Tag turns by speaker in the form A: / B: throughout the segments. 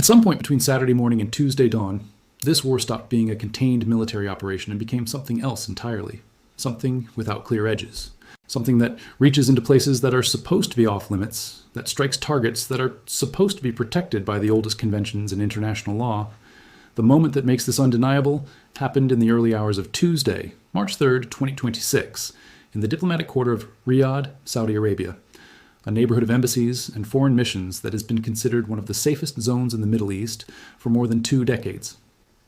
A: some point between Saturday morning and Tuesday dawn, this war stopped being a contained military operation and became something else entirely. Something without clear edges. Something that reaches into places that are supposed to be off limits, that strikes targets that are supposed to be protected by the oldest conventions in international law. The moment that makes this undeniable happened in the early hours of Tuesday, March 3rd, 2026, in the diplomatic quarter of Riyadh, Saudi Arabia, a neighborhood of embassies and foreign missions that has been considered one of the safest zones in the Middle East for more than 2 decades.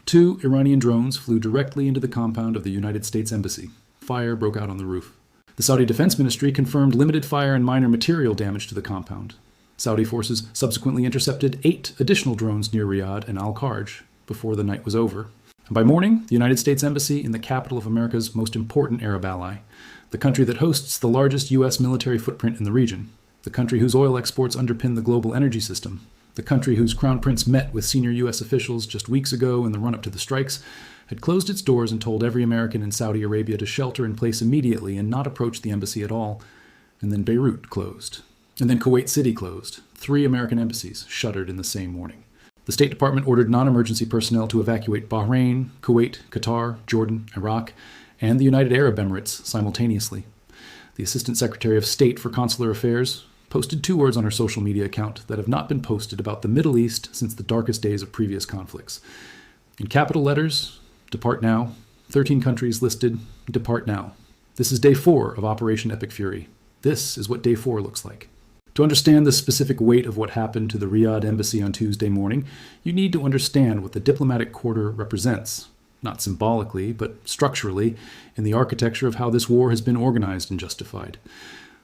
A: 2 Iranian drones flew directly into the compound of the United States Embassy. Fire broke out on the roof. The Saudi Defense Ministry confirmed limited fire and minor material damage to the compound. Saudi forces subsequently intercepted 8 additional drones near Riyadh and Al-Kharj before the night was over. And by morning, the United States Embassy in the capital of America's most important Arab ally, the country that hosts the largest U.S. military footprint in the region, the country whose oil exports underpin the global energy system, the country whose crown prince met with senior U.S. officials just weeks ago in the run-up to the strikes, had closed its doors and told every American in Saudi Arabia to shelter in place immediately and not approach the embassy at all. And then Beirut closed. And then Kuwait City closed. 3 American embassies shuttered in the same morning. The State Department ordered non-emergency personnel to evacuate Bahrain, Kuwait, Qatar, Jordan, Iraq, and the United Arab Emirates simultaneously. The Assistant Secretary of State for Consular Affairs posted 2 words on her social media account that have not been posted about the Middle East since the darkest days of previous conflicts. In capital letters, depart now. 13 countries listed, depart now. This is day 4 of Operation Epic Fury. This is what day 4 looks like. To understand the specific weight of what happened to the Riyadh embassy on Tuesday morning, you need to understand what the diplomatic quarter represents, not symbolically, but structurally, in the architecture of how this war has been organized and justified.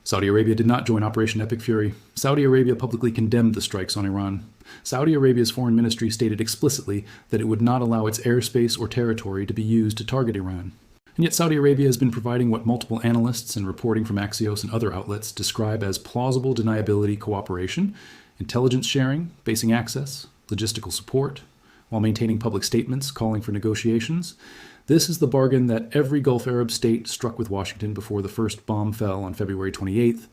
A: Saudi Arabia did not join Operation Epic Fury. Saudi Arabia publicly condemned the strikes on Iran. Saudi Arabia's foreign ministry stated explicitly that it would not allow its airspace or territory to be used to target Iran. And yet Saudi Arabia has been providing what multiple analysts and reporting from Axios and other outlets describe as plausible deniability cooperation, intelligence sharing, basing access, logistical support, while maintaining public statements calling for negotiations. This is the bargain that every Gulf Arab state struck with Washington before the first bomb fell on February 28th.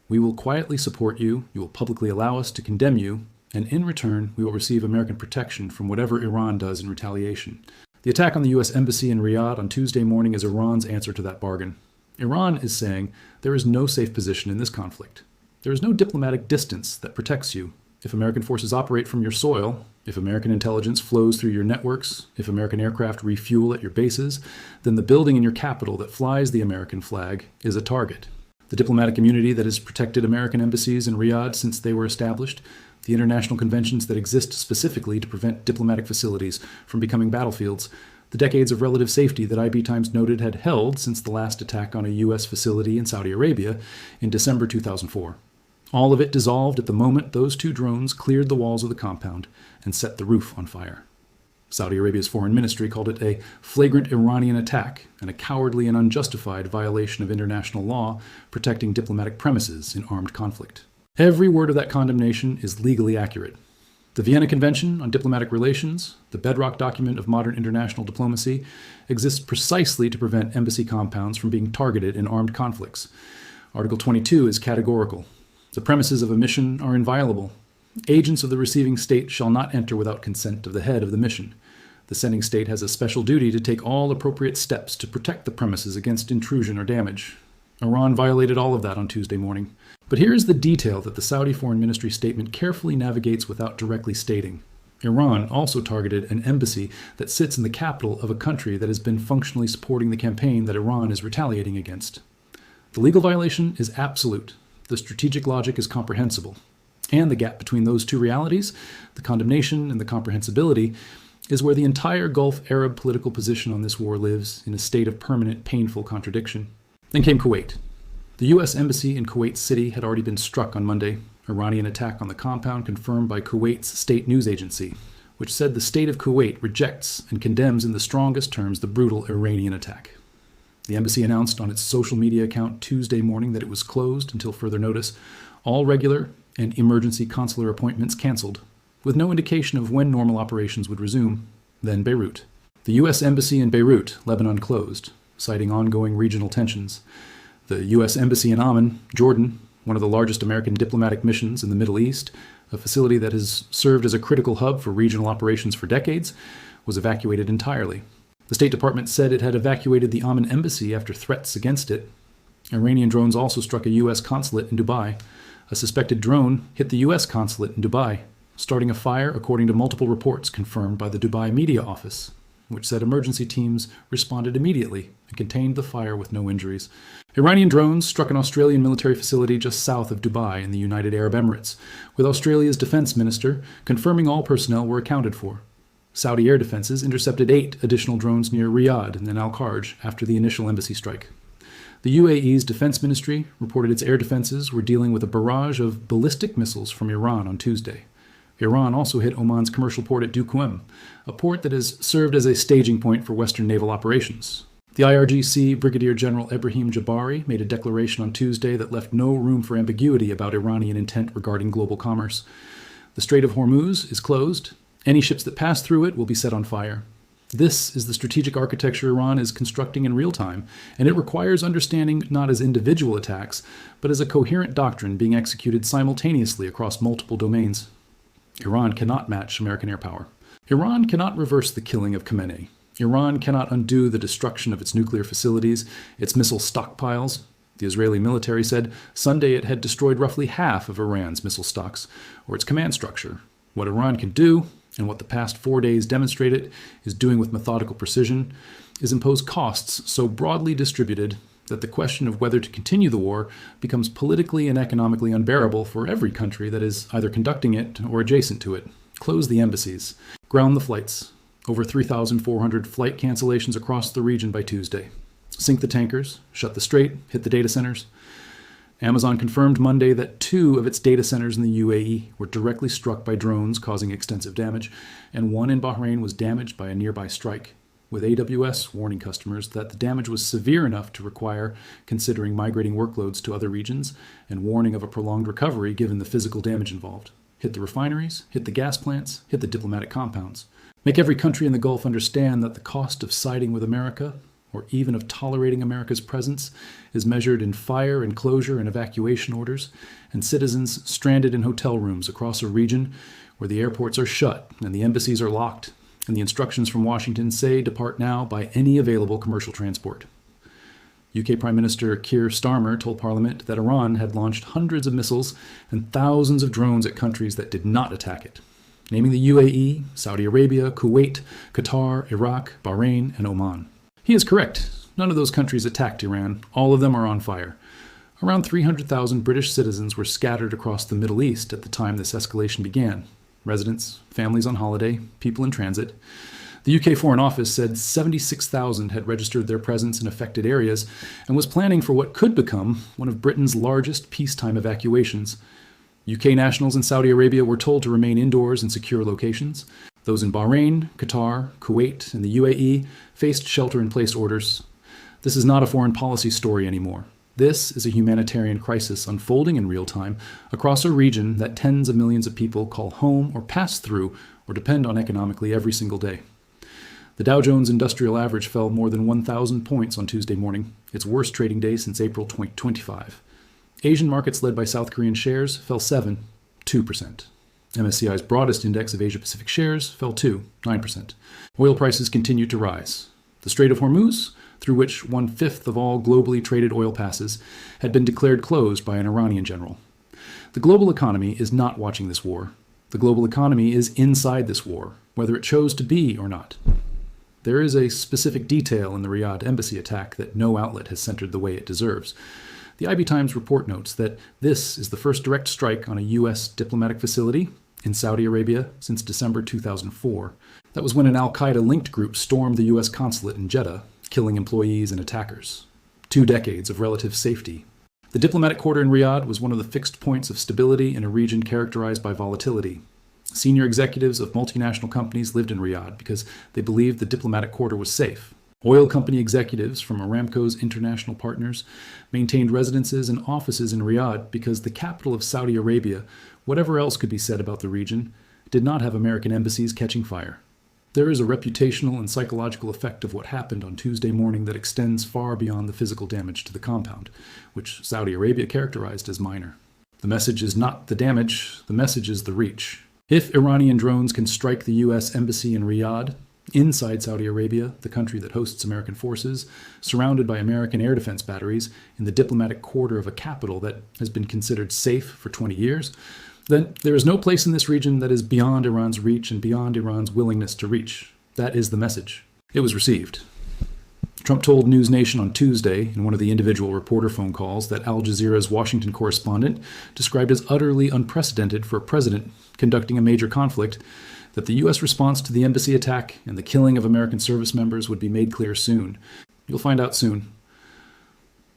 A: We will quietly support you, you will publicly allow us to condemn you, and in return, we will receive American protection from whatever Iran does in retaliation. The attack on the U.S. Embassy in Riyadh on Tuesday morning is Iran's answer to that bargain. Iran is saying there is no safe position in this conflict. There is no diplomatic distance that protects you. If American forces operate from your soil, if American intelligence flows through your networks, if American aircraft refuel at your bases, then the building in your capital that flies the American flag is a target. The diplomatic immunity that has protected American embassies in Riyadh since they were established, the international conventions that exist specifically to prevent diplomatic facilities from becoming battlefields, the decades of relative safety that IB Times noted had held since the last attack on a U.S. facility in Saudi Arabia in December 2004. All of it dissolved at the moment those 2 drones cleared the walls of the compound and set the roof on fire. Saudi Arabia's foreign ministry called it a flagrant Iranian attack and a cowardly and unjustified violation of international law protecting diplomatic premises in armed conflict. Every word of that condemnation is legally accurate. The Vienna Convention on Diplomatic Relations, the bedrock document of modern international diplomacy, exists precisely to prevent embassy compounds from being targeted in armed conflicts. Article 22 is categorical. The premises of a mission are inviolable. Agents of the receiving state shall not enter without consent of the head of the mission. The sending state has a special duty to take all appropriate steps to protect the premises against intrusion or damage. Iran violated all of that on Tuesday morning. But here is the detail that the Saudi Foreign Ministry statement carefully navigates without directly stating. Iran also targeted an embassy that sits in the capital of a country that has been functionally supporting the campaign that Iran is retaliating against. The legal violation is absolute. The strategic logic is comprehensible. And the gap between those 2 realities, the condemnation and the comprehensibility, is where the entire Gulf Arab political position on this war lives in a state of permanent, painful contradiction. Then came Kuwait. The U.S. Embassy in Kuwait City had already been struck on Monday. Iranian attack on the compound confirmed by Kuwait's state news agency, which said the state of Kuwait rejects and condemns in the strongest terms the brutal Iranian attack. The embassy announced on its social media account Tuesday morning that it was closed until further notice, all regular and emergency consular appointments canceled, with no indication of when normal operations would resume. Then Beirut. The U.S. Embassy in Beirut, Lebanon closed, citing ongoing regional tensions. The U.S. Embassy in Amman, Jordan, one of the largest American diplomatic missions in the Middle East, a facility that has served as a critical hub for regional operations for decades, was evacuated entirely. The State Department said it had evacuated the Oman embassy after threats against it. Iranian drones also struck a U.S. consulate in Dubai. A suspected drone hit the U.S. consulate in Dubai, starting a fire according to multiple reports confirmed by the Dubai media office, which said emergency teams responded immediately and contained the fire with no injuries. Iranian drones struck an Australian military facility just south of Dubai in the United Arab Emirates, with Australia's defense minister confirming all personnel were accounted for. Saudi air defenses intercepted 8 additional drones near Riyadh and Al-Kharj after the initial embassy strike. The UAE's defense ministry reported its air defenses were dealing with a barrage of ballistic missiles from Iran on Tuesday. Iran also hit Oman's commercial port at Duqm, a port that has served as a staging point for Western naval operations. The IRGC Brigadier General Ebrahim Jabari made a declaration on Tuesday that left no room for ambiguity about Iranian intent regarding global commerce. The Strait of Hormuz is closed. Any ships that pass through it will be set on fire. This is the strategic architecture Iran is constructing in real time, and it requires understanding not as individual attacks, but as a coherent doctrine being executed simultaneously across multiple domains. Iran cannot match American air power. Iran cannot reverse the killing of Khamenei. Iran cannot undo the destruction of its nuclear facilities, its missile stockpiles. The Israeli military said Sunday it had destroyed roughly half of Iran's missile stocks, or its command structure. What Iran can do, and what the past 4 days demonstrate it is doing with methodical precision, is impose costs so broadly distributed that the question of whether to continue the war becomes politically and economically unbearable for every country that is either conducting it or adjacent to it. Close the embassies. Ground the flights. Over 3,400 flight cancellations across the region by Tuesday. Sink the tankers. Shut the strait. Hit the data centers. Amazon confirmed Monday that 2 of its data centers in the UAE were directly struck by drones causing extensive damage, and 1 in Bahrain was damaged by a nearby strike, with AWS warning customers that the damage was severe enough to require considering migrating workloads to other regions and warning of a prolonged recovery given the physical damage involved. Hit the refineries, hit the gas plants, hit the diplomatic compounds. Make every country in the Gulf understand that the cost of siding with America, or even of tolerating America's presence, is measured in fire, enclosure, and evacuation orders, and citizens stranded in hotel rooms across a region where the airports are shut and the embassies are locked, and the instructions from Washington say depart now by any available commercial transport. UK Prime Minister Keir Starmer told Parliament that Iran had launched hundreds of missiles and thousands of drones at countries that did not attack it, naming the UAE, Saudi Arabia, Kuwait, Qatar, Iraq, Bahrain, and Oman. He is correct. None of those countries attacked Iran. All of them are on fire. Around 300,000 British citizens were scattered across the Middle East at the time this escalation began. Residents, families on holiday, people in transit. The UK Foreign Office said 76,000 had registered their presence in affected areas and was planning for what could become one of Britain's largest peacetime evacuations. UK nationals in Saudi Arabia were told to remain indoors in secure locations. Those in Bahrain, Qatar, Kuwait, and the UAE faced shelter-in-place orders. This is not a foreign policy story anymore. This is a humanitarian crisis unfolding in real time across a region that tens of millions of people call home or pass through or depend on economically every single day. The Dow Jones Industrial Average fell more than 1,000 points on Tuesday morning, its worst trading day since April 2025. Asian markets led by South Korean shares fell 2%. MSCI's broadest index of Asia-Pacific shares fell 9%. Oil prices continued to rise. The Strait of Hormuz, through which 1/5 of all globally traded oil passes, had been declared closed by an Iranian general. The global economy is not watching this war. The global economy is inside this war, whether it chose to be or not. There is a specific detail in the Riyadh embassy attack that no outlet has centered the way it deserves. The IB Times report notes that this is the first direct strike on a U.S. diplomatic facility in Saudi Arabia since December 2004. That was when an al-Qaeda-linked group stormed the U.S. consulate in Jeddah, killing employees and attackers. 2 decades of relative safety. The diplomatic quarter in Riyadh was one of the fixed points of stability in a region characterized by volatility. Senior executives of multinational companies lived in Riyadh because they believed the diplomatic quarter was safe. Oil company executives from Aramco's international partners maintained residences and offices in Riyadh because the capital of Saudi Arabia, whatever else could be said about the region, did not have American embassies catching fire. There is a reputational and psychological effect of what happened on Tuesday morning that extends far beyond the physical damage to the compound, which Saudi Arabia characterized as minor. The message is not the damage, the message is the reach. If Iranian drones can strike the U.S. Embassy in Riyadh, inside Saudi Arabia, the country that hosts American forces, surrounded by American air defense batteries in the diplomatic quarter of a capital that has been considered safe for 20 years, then there is no place in this region that is beyond Iran's reach and beyond Iran's willingness to reach. That is the message. It was received. Trump told News Nation on Tuesday, in one of the individual reporter phone calls, that Al Jazeera's Washington correspondent described as utterly unprecedented for a president conducting a major conflict, that the U.S. response to the embassy attack and the killing of American service members would be made clear soon. You'll find out soon.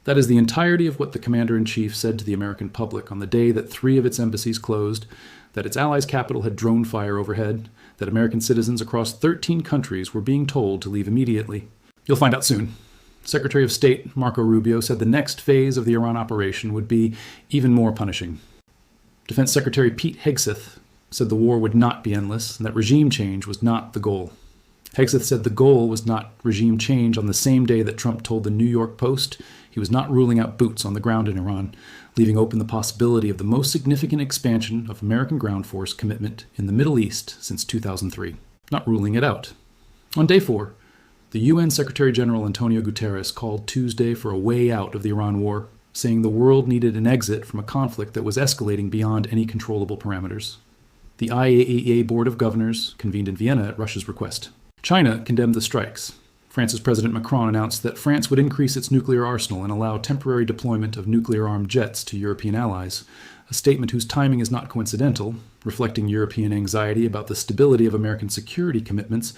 A: That is the entirety of what the commander-in-chief said to the American public on the day that 3 of its embassies closed, that its allies' capital had drone fire overhead, that American citizens across 13 countries were being told to leave immediately. You'll find out soon. Secretary of State Marco Rubio said the next phase of the Iran operation would be even more punishing. Defense Secretary Pete Hegseth said the war would not be endless and that regime change was not the goal. Hegseth said the goal was not regime change on the same day that Trump told the New York Post he was not ruling out boots on the ground in Iran, leaving open the possibility of the most significant expansion of American ground force commitment in the Middle East since 2003. Not ruling it out. On day 4, the UN Secretary General Antonio Guterres called Tuesday for a way out of the Iran war, saying the world needed an exit from a conflict that was escalating beyond any controllable parameters. The IAEA Board of Governors convened in Vienna at Russia's request. China condemned the strikes. France's President Macron announced that France would increase its nuclear arsenal and allow temporary deployment of nuclear-armed jets to European allies, a statement whose timing is not coincidental, reflecting European anxiety about the stability of American security commitments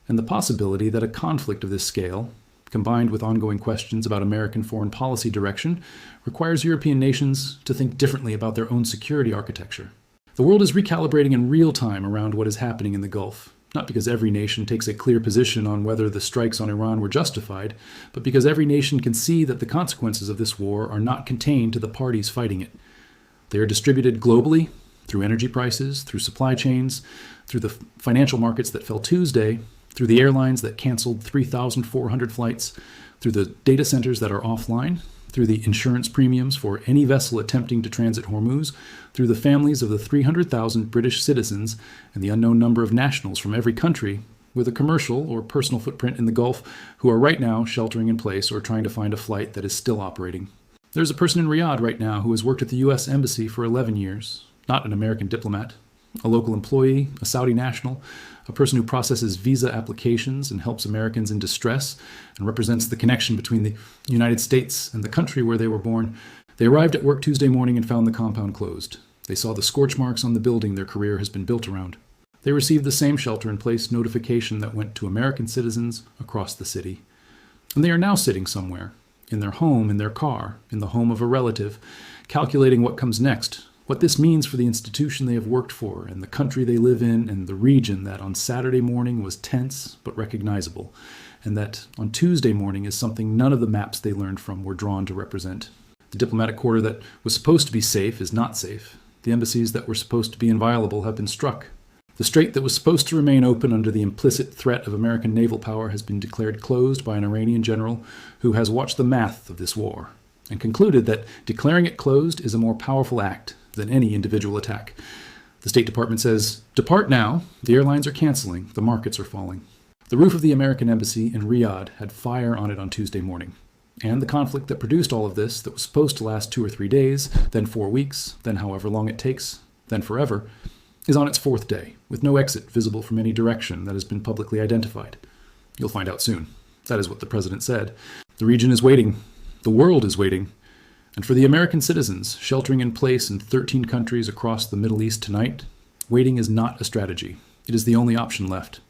A: and the possibility that a conflict of this scale, combined with ongoing questions about American foreign policy direction, requires European nations to think differently about their own security architecture. The world is recalibrating in real time around what is happening in the Gulf, not because every nation takes a clear position on whether the strikes on Iran were justified, but because every nation can see that the consequences of this war are not contained to the parties fighting it. They are distributed globally, through energy prices, through supply chains, through the financial markets that fell Tuesday, through the airlines that canceled 3,400 flights, through the data centers that are offline, through the insurance premiums for any vessel attempting to transit Hormuz, through the families of the 300,000 British citizens and the unknown number of nationals from every country with a commercial or personal footprint in the Gulf who are right now sheltering in place or trying to find a flight that is still operating. There's a person in Riyadh right now who has worked at the U.S. Embassy for 11 years, not an American diplomat, a local employee, a Saudi national, a person who processes visa applications and helps Americans in distress and represents the connection between the United States and the country where they were born. They arrived at work Tuesday morning and found the compound closed. They saw the scorch marks on the building their career has been built around. They received the same shelter-in-place notification that went to American citizens across the city. And they are now sitting somewhere, in their home, in their car, in the home of a relative, calculating what comes next, what this means for the institution they have worked for and the country they live in and the region that on Saturday morning was tense but recognizable, and that on Tuesday morning is something none of the maps they learned from were drawn to represent. The diplomatic quarter that was supposed to be safe is not safe. The embassies that were supposed to be inviolable have been struck. The strait that was supposed to remain open under the implicit threat of American naval power has been declared closed by an Iranian general who has watched the math of this war and concluded that declaring it closed is a more powerful act than any individual attack. The State Department says, "Depart now. The airlines are canceling. The markets are falling." The roof of the American embassy in Riyadh had fire on it on Tuesday morning. And the conflict that produced all of this, that was supposed to last 2 or 3 days, then 4 weeks, then however long it takes, then forever, is on its 4th day, with no exit visible from any direction that has been publicly identified. You'll find out soon. That is what the president said. The region is waiting. The world is waiting. And for the American citizens sheltering in place in 13 countries across the Middle East tonight, waiting is not a strategy. It is the only option left.